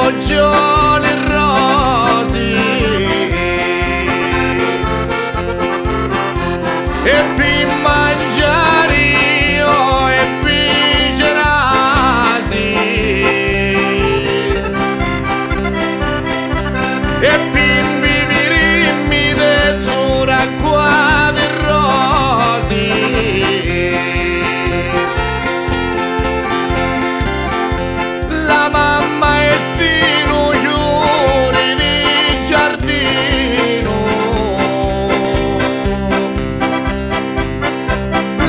fagioli rosi e per mangiare io e per cenasi e per vivere mi tezzura qua di rosi. La mamma è stino fiori di giardino,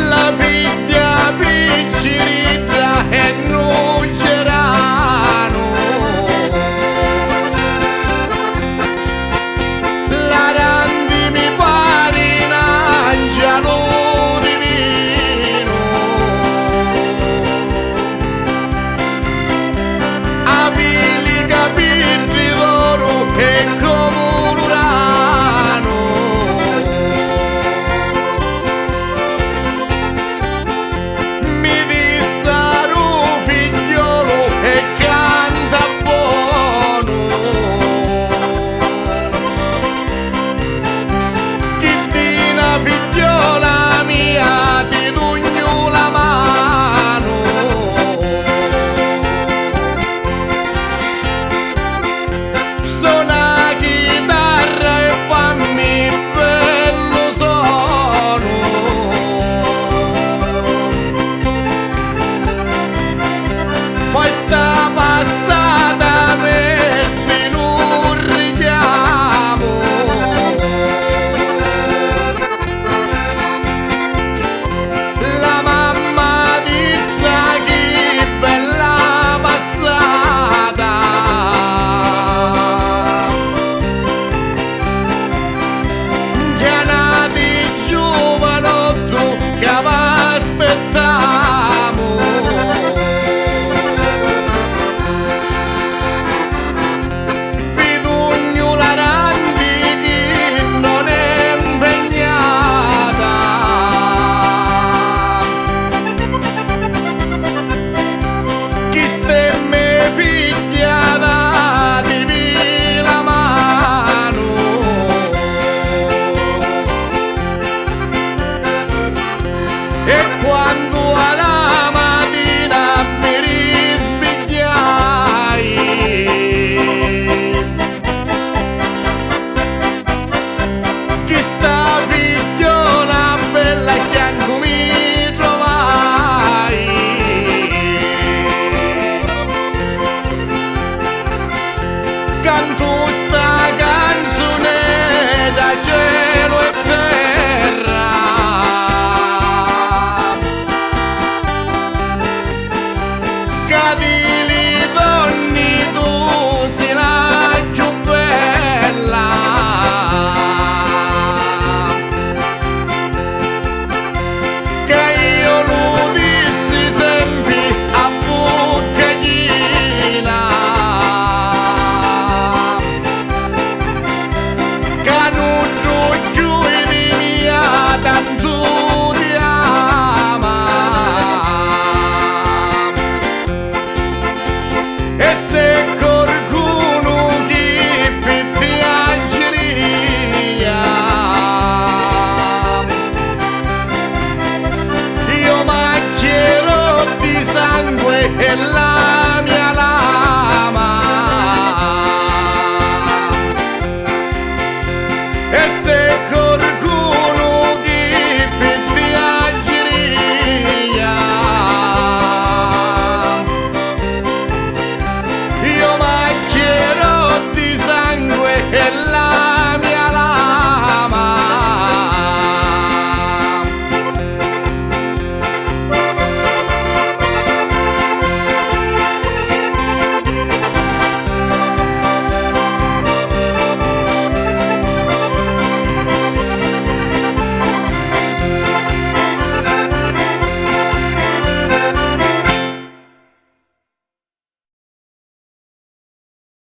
la figlia piccirita e non c'erano, la Randi mi pare in angelo divino, abili capiti d'oro e come un urano. Mi dissero figliolo e canta buono, chi dina figliola mia ti dugno la mano. Suona chitarra e fammi bello sono, fai sta passata peste in un richiamo, la mamma disse che bella passata, chiamati giovanotto che aspettiamo, Vidugno la Randi che non è impegnata, chi stemme figlia dativi la mano, e quando alla mattina mi risvegliai chi sta figliola bella a fianco mi trovai, canto sta canzone da